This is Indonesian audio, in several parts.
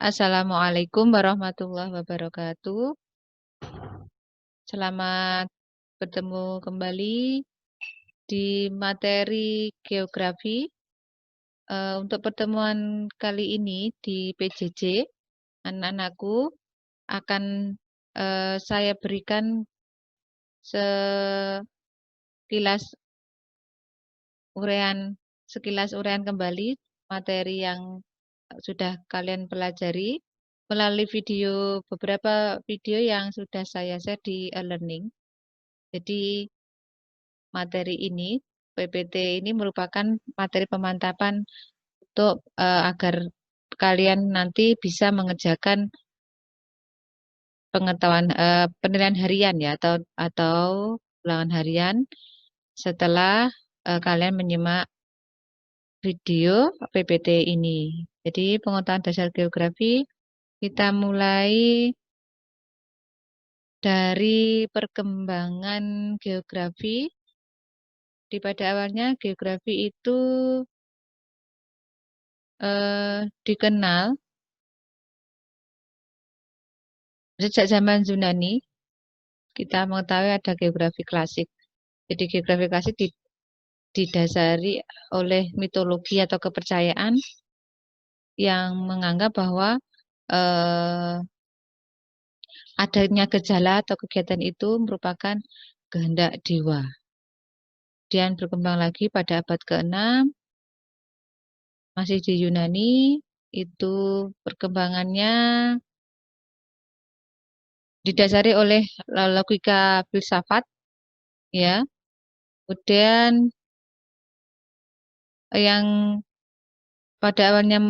Assalamualaikum warahmatullahi wabarakatuh. Selamat bertemu kembali di materi geografi. Untuk pertemuan kali ini di PJJ, anak-anakku akan saya berikan sekilas uraian kembali materi yang sudah kalian pelajari melalui beberapa video yang sudah saya share di e-learning. Jadi materi ini, PPT ini merupakan materi pemantapan untuk agar kalian nanti bisa mengerjakan pengetahuan penilaian harian ya atau ulangan harian setelah kalian menyimak video PPT ini. Jadi pengetahuan dasar geografi kita mulai dari perkembangan geografi. Pada awalnya geografi itu dikenal sejak zaman Yunani. Kita mengetahui ada geografi klasik. Jadi geografi klasik didasari oleh mitologi atau kepercayaan yang menganggap bahwa adanya gejala atau kegiatan itu merupakan kehendak dewa. Kemudian berkembang lagi pada abad ke-6, masih di Yunani, itu perkembangannya didasari oleh logika filsafat, ya. Kemudian yang pada awalnya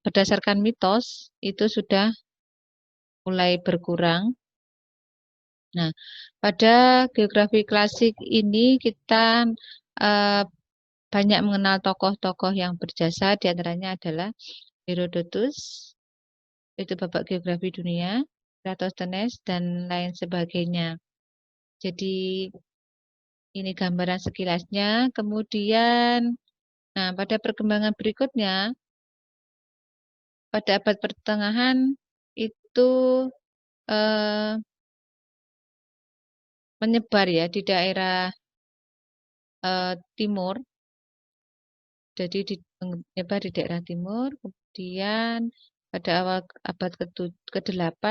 berdasarkan mitos itu sudah mulai berkurang. Nah, pada geografi klasik ini kita banyak mengenal tokoh-tokoh yang berjasa, diantaranya adalah Herodotus, itu bapak geografi dunia, Eratosthenes, dan lain sebagainya. Jadi ini gambaran sekilasnya. Kemudian, nah pada perkembangan berikutnya, pada abad pertengahan itu menyebar ya di daerah timur. Jadi menyebar di daerah timur. Kemudian pada awal abad ke-8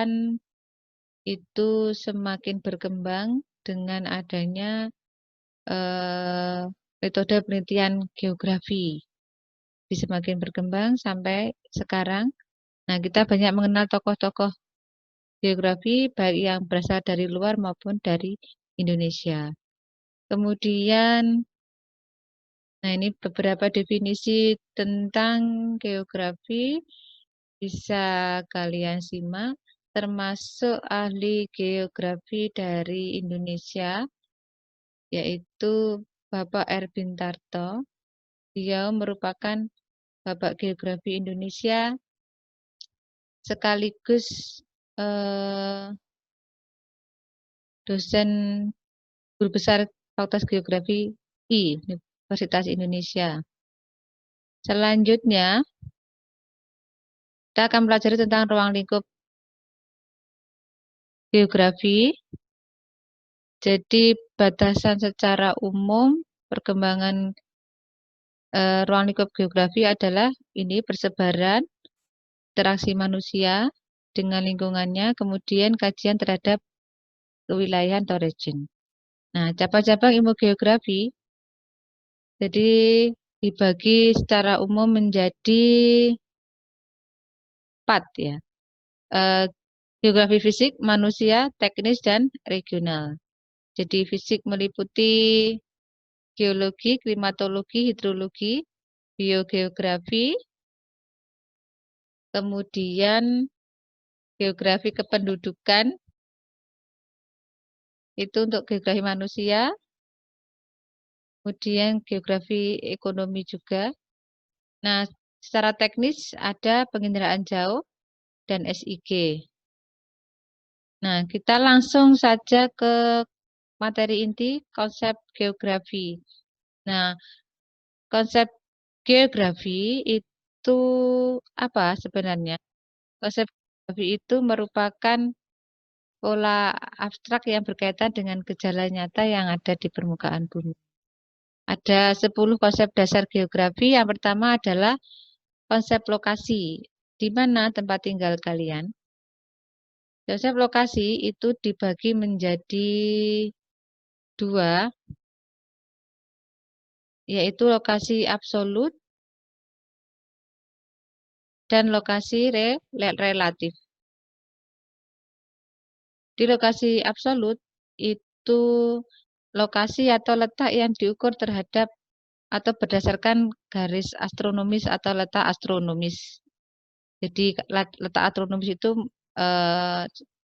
itu semakin berkembang dengan adanya metode penelitian geografi. Jadi semakin berkembang sampai sekarang. Nah, kita banyak mengenal tokoh-tokoh geografi baik yang berasal dari luar maupun dari Indonesia. Kemudian, nah ini beberapa definisi tentang geografi bisa kalian simak, termasuk ahli geografi dari Indonesia, yaitu Bapak Erbin Tarto. Dia merupakan Bapak Geografi Indonesia sekaligus dosen guru besar Fakultas Geografi Universitas Indonesia. Selanjutnya, kita akan pelajari tentang ruang lingkup geografi. Jadi, batasan secara umum perkembangan ruang lingkup geografi adalah ini persebaran interaksi manusia dengan lingkungannya, kemudian kajian terhadap kewilayahan atau region. Nah, cabang-cabang ilmu geografi jadi dibagi secara umum menjadi 4 ya. Geografi fisik, manusia, teknis, dan regional. Jadi fisik meliputi geologi, klimatologi, hidrologi, biogeografi, kemudian geografi kependudukan, itu untuk geografi manusia, kemudian geografi ekonomi juga. Nah, secara teknis ada penginderaan jauh dan SIG. Nah, kita langsung saja ke materi inti konsep geografi. Nah, konsep geografi itu apa sebenarnya? Konsep geografi itu merupakan pola abstrak yang berkaitan dengan gejala nyata yang ada di permukaan bumi. Ada 10 konsep dasar geografi. Yang pertama adalah konsep lokasi. Di mana tempat tinggal kalian? Konsep lokasi itu dibagi menjadi 2, yaitu lokasi absolut dan lokasi relatif. Di lokasi absolut itu lokasi atau letak yang diukur terhadap atau berdasarkan garis astronomis atau letak astronomis. Jadi letak astronomis itu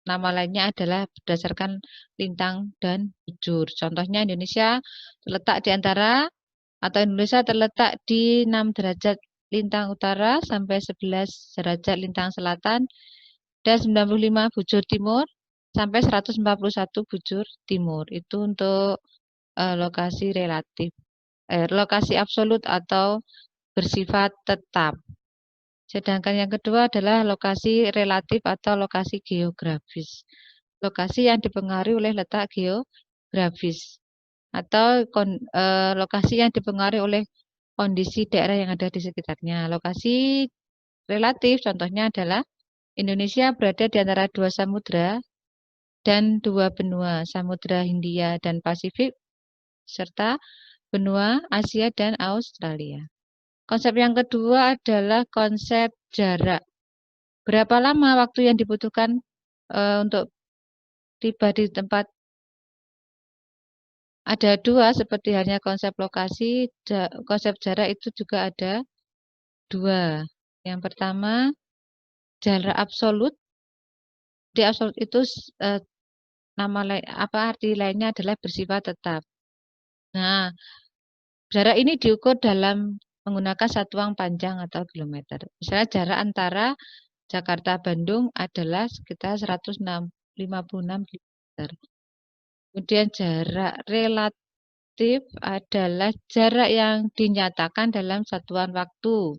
nama lainnya adalah berdasarkan lintang dan bujur. Contohnya Indonesia terletak di antara atau Indonesia terletak di 6 derajat lintang utara sampai 11 derajat lintang selatan dan 95 bujur timur sampai 141 bujur timur. Itu untuk lokasi relatif. Lokasi absolut atau bersifat tetap. Sedangkan yang kedua adalah lokasi relatif atau lokasi geografis. Lokasi yang dipengaruhi oleh letak geografis atau lokasi yang dipengaruhi oleh kondisi daerah yang ada di sekitarnya. Lokasi relatif contohnya adalah Indonesia berada di antara 2 samudra dan 2 benua, Samudra Hindia dan Pasifik, serta benua Asia dan Australia. Konsep yang kedua adalah konsep jarak. Berapa lama waktu yang dibutuhkan untuk tiba di tempat? Ada 2, seperti halnya konsep lokasi, konsep jarak itu juga ada 2. Yang pertama, jarak absolut. Di absolut itu arti lainnya adalah bersifat tetap. Nah, jarak ini diukur dalam menggunakan satuan panjang atau kilometer. Misalnya jarak antara Jakarta-Bandung adalah sekitar 156 km. Kemudian jarak relatif adalah jarak yang dinyatakan dalam satuan waktu.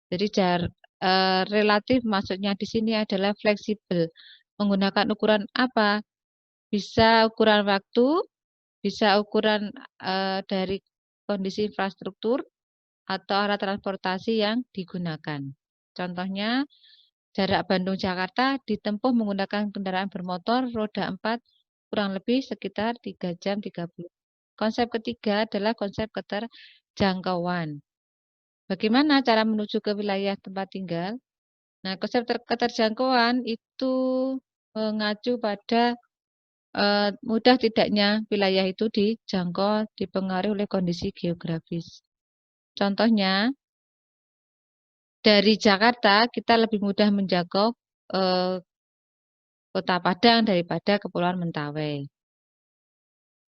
Jadi relatif maksudnya di sini adalah fleksibel. Menggunakan ukuran apa? Bisa ukuran waktu, bisa ukuran dari kondisi infrastruktur atau arah transportasi yang digunakan. Contohnya, jarak Bandung-Jakarta ditempuh menggunakan kendaraan bermotor roda 4 kurang lebih sekitar 3 jam 30. Konsep ketiga adalah konsep keterjangkauan. Bagaimana cara menuju ke wilayah tempat tinggal? Nah, konsep keterjangkauan itu mengacu pada mudah tidaknya wilayah itu dijangkau dipengaruhi oleh kondisi geografis. Contohnya, dari Jakarta kita lebih mudah menjangkau Kota Padang daripada Kepulauan Mentawai.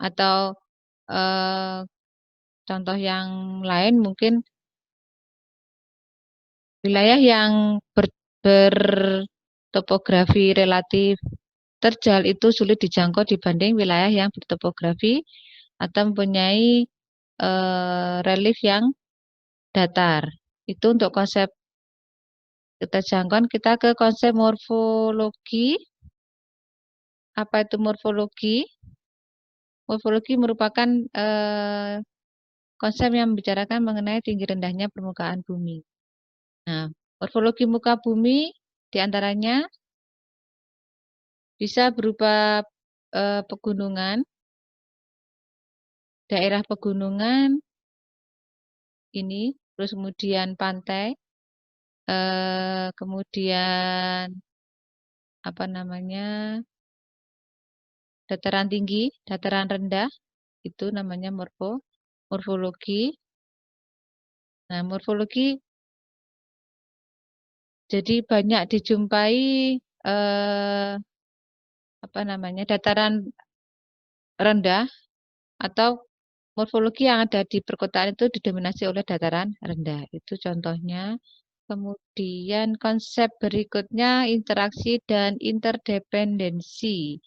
Atau contoh yang lain mungkin wilayah yang bertopografi relatif terjal itu sulit dijangkau dibanding wilayah yang bertopografi atau mempunyai relief yang datar. Itu untuk konsep keterjangkauan. Kita ke konsep morfologi. Apa itu morfologi? Morfologi merupakan konsep yang membicarakan mengenai tinggi rendahnya permukaan bumi. Nah, morfologi muka bumi diantaranya bisa berupa pegunungan, daerah pegunungan ini, terus kemudian pantai, kemudian apa namanya dataran tinggi, dataran rendah, itu namanya morfologi. Nah, morfologi jadi banyak dijumpai dataran rendah atau morfologi yang ada di perkotaan itu didominasi oleh dataran rendah. Itu contohnya. Kemudian konsep berikutnya interaksi dan interdependensi.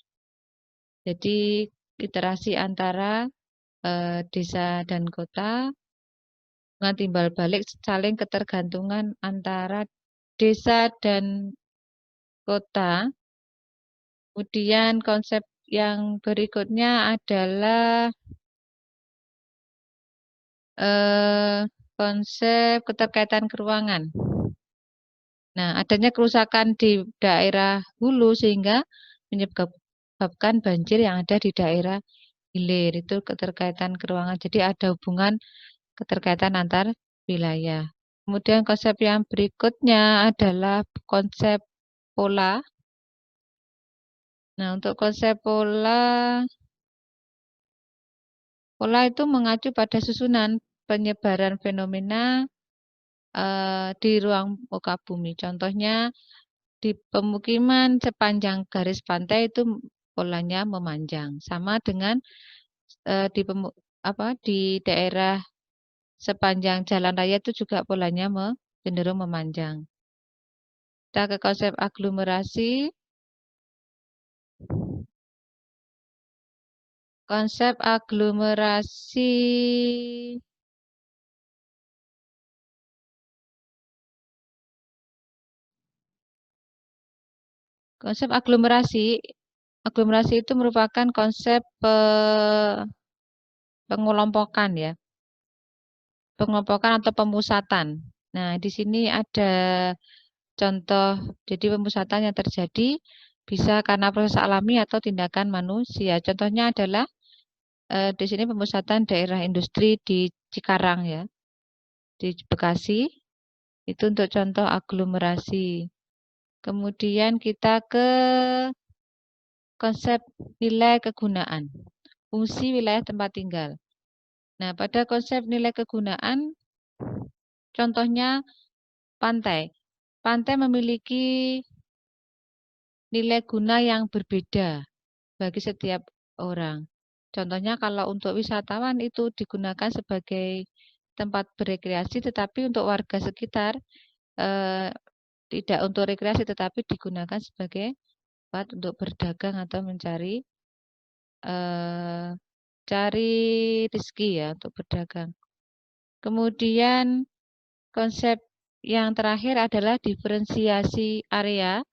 Jadi interaksi antara desa dan kota dengan timbal balik saling ketergantungan antara desa dan kota. Kemudian konsep yang berikutnya adalah konsep keterkaitan keuangan. Nah, adanya kerusakan di daerah hulu sehingga menyebabkan banjir yang ada di daerah hilir. Itu keterkaitan keuangan. Jadi ada hubungan keterkaitan antar wilayah. Kemudian konsep yang berikutnya adalah konsep pola. Nah, untuk konsep pola itu mengacu pada susunan penyebaran fenomena di ruang muka bumi. Contohnya di pemukiman sepanjang garis pantai itu polanya memanjang. Sama dengan di daerah sepanjang jalan raya itu juga polanya cenderung memanjang. Kita ke konsep aglomerasi. Konsep aglomerasi aglomerasi itu merupakan konsep pengelompokan ya. Pengelompokan atau pemusatan. Nah, di sini ada contoh jadi pemusatan yang terjadi bisa karena proses alami atau tindakan manusia. Contohnya adalah di sini pemusatan daerah industri di Cikarang ya, di Bekasi. Itu untuk contoh aglomerasi. Kemudian kita ke konsep nilai kegunaan, fungsi wilayah tempat tinggal. Nah, pada konsep nilai kegunaan, contohnya pantai. Pantai memiliki nilai guna yang berbeda bagi setiap orang. Contohnya kalau untuk wisatawan itu digunakan sebagai tempat berekreasi, tetapi untuk warga sekitar tidak untuk rekreasi, tetapi digunakan sebagai tempat untuk berdagang atau mencari cari rezeki ya untuk berdagang. Kemudian konsep yang terakhir adalah diferensiasi area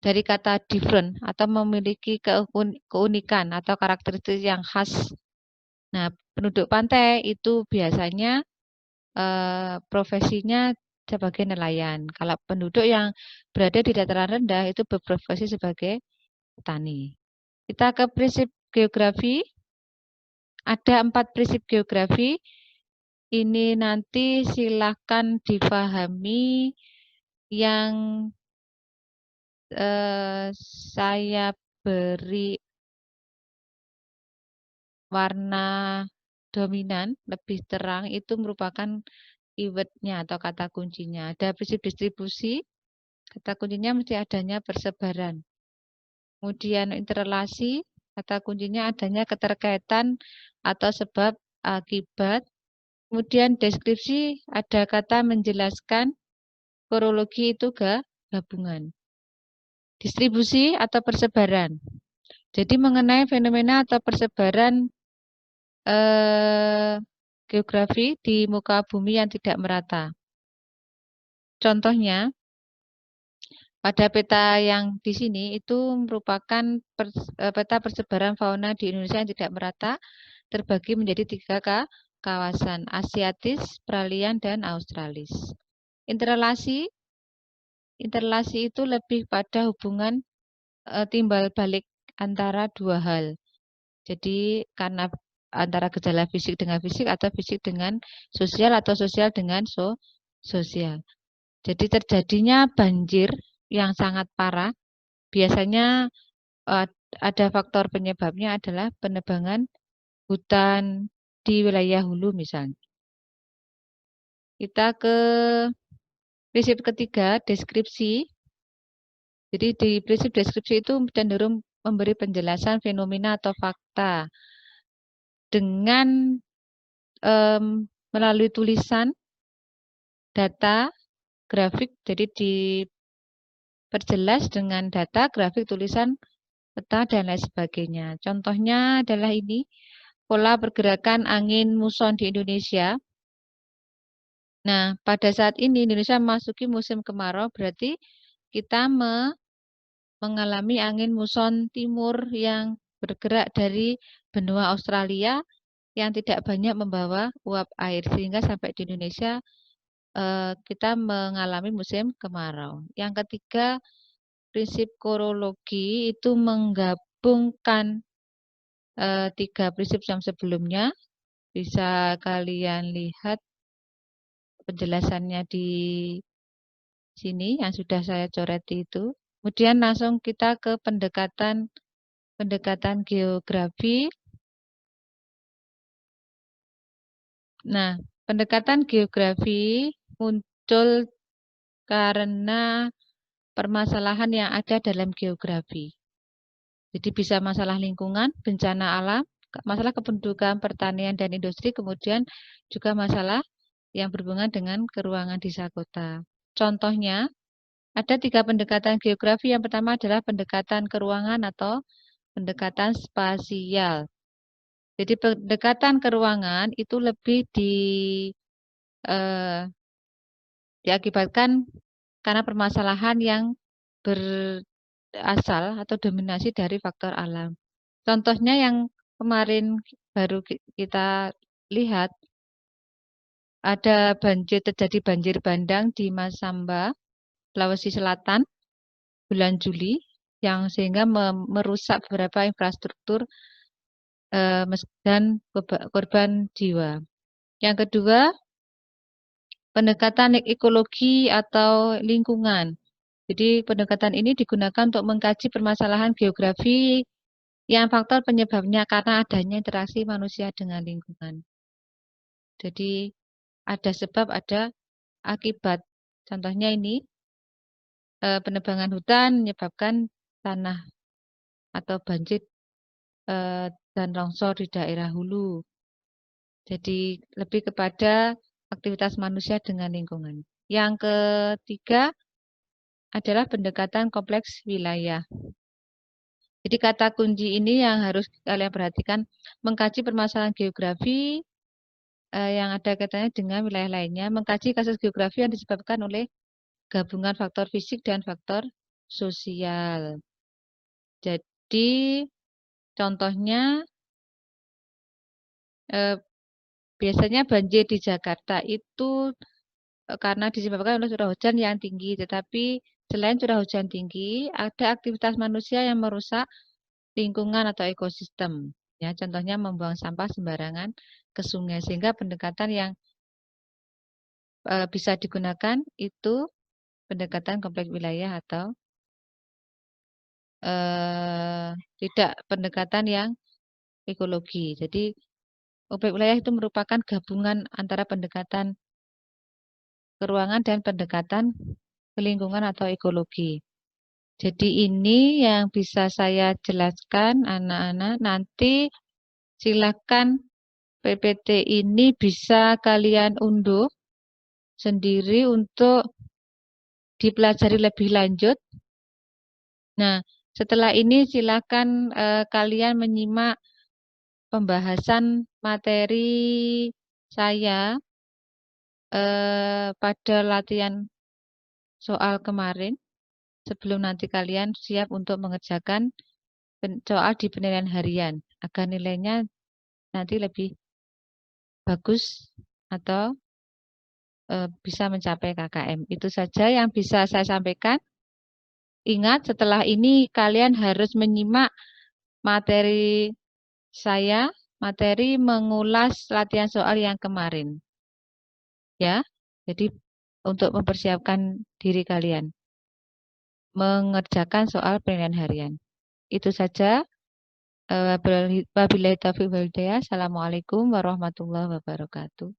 dari kata different atau memiliki keunikan atau karakteristik yang khas. Nah, penduduk pantai itu biasanya profesinya sebagai nelayan. Kalau penduduk yang berada di dataran rendah itu berprofesi sebagai petani. Kita ke prinsip geografi. Ada 4 prinsip geografi. Ini nanti silakan difahami yang saya beri warna dominan lebih terang itu merupakan keywordnya atau kata kuncinya. Ada prinsip distribusi, kata kuncinya mesti adanya persebaran. Kemudian interrelasi, kata kuncinya adanya keterkaitan atau sebab akibat. Kemudian deskripsi, ada kata menjelaskan, korologi itu gabungan. Distribusi atau persebaran. Jadi mengenai fenomena atau persebaran geografi di muka bumi yang tidak merata. Contohnya, pada peta yang di sini itu merupakan peta persebaran fauna di Indonesia yang tidak merata, terbagi menjadi 3 kawasan, Asiatis, Peralian, dan Australis. Interrelasi itu lebih pada hubungan timbal balik antara 2 hal. Jadi karena antara gejala fisik dengan fisik atau fisik dengan sosial atau sosial dengan sosial. Jadi terjadinya banjir yang sangat parah. Biasanya ada faktor penyebabnya adalah penebangan hutan di wilayah hulu misalnya. Kita ke prinsip ketiga, deskripsi. Jadi di prinsip deskripsi itu cenderung memberi penjelasan fenomena atau fakta dengan melalui tulisan, data, grafik. Jadi diperjelas dengan data, grafik, tulisan, peta, dan lain sebagainya. Contohnya adalah ini, pola pergerakan angin muson di Indonesia. Nah, pada saat ini Indonesia memasuki musim kemarau, berarti kita mengalami angin muson timur yang bergerak dari benua Australia yang tidak banyak membawa uap air, sehingga sampai di Indonesia kita mengalami musim kemarau. Yang ketiga, prinsip korologi itu menggabungkan tiga prinsip yang sebelumnya. Bisa kalian lihat penjelasannya di sini yang sudah saya coret itu. Kemudian langsung kita ke pendekatan geografi. Nah, pendekatan geografi muncul karena permasalahan yang ada dalam geografi. Jadi bisa masalah lingkungan, bencana alam, masalah kependudukan, pertanian, dan industri, kemudian juga masalah yang berhubungan dengan keruangan desa kota. Contohnya, ada tiga pendekatan geografi. Yang pertama adalah pendekatan keruangan atau pendekatan spasial. Jadi pendekatan keruangan itu lebih eh, diakibatkan karena permasalahan yang berasal atau dominasi dari faktor alam. Contohnya yang kemarin baru kita lihat, ada terjadi banjir bandang di Masamba, Sulawesi Selatan, bulan Juli, yang sehingga merusak beberapa infrastruktur dan korban jiwa. Yang kedua, pendekatan ekologi atau lingkungan. Jadi pendekatan ini digunakan untuk mengkaji permasalahan geografi yang faktor penyebabnya karena adanya interaksi manusia dengan lingkungan. Jadi ada sebab, ada akibat. Contohnya ini, penebangan hutan menyebabkan tanah atau banjir dan longsor di daerah hulu. Jadi lebih kepada aktivitas manusia dengan lingkungan. Yang ketiga adalah pendekatan kompleks wilayah. Jadi kata kunci ini yang harus kalian perhatikan, mengkaji permasalahan geografi yang ada kaitannya dengan wilayah lainnya, mengkaji kasus geografi yang disebabkan oleh gabungan faktor fisik dan faktor sosial. Jadi contohnya biasanya banjir di Jakarta itu karena disebabkan oleh curah hujan yang tinggi, tetapi selain curah hujan tinggi, ada aktivitas manusia yang merusak lingkungan atau ekosistem. Ya, contohnya membuang sampah sembarangan ke sungai, sehingga pendekatan yang bisa digunakan itu pendekatan kompleks wilayah atau tidak pendekatan yang ekologi. Jadi kompleks wilayah itu merupakan gabungan antara pendekatan keruangan dan pendekatan ke lingkungan atau ekologi. Jadi ini yang bisa saya jelaskan anak-anak. Nanti silakan PPT ini bisa kalian unduh sendiri untuk dipelajari lebih lanjut. Nah, setelah ini silakan kalian menyimak pembahasan materi saya pada latihan soal kemarin, sebelum nanti kalian siap untuk mengerjakan soal di penilaian harian, agar nilainya nanti lebih bagus atau bisa mencapai KKM. Itu saja yang bisa saya sampaikan. Ingat, setelah ini kalian harus menyimak materi saya, materi mengulas latihan soal yang kemarin. Ya, jadi untuk mempersiapkan diri kalian mengerjakan soal penilaian harian. Itu saja. Wabillahi taufiq wal hidayah. Assalamualaikum warahmatullahi wabarakatuh.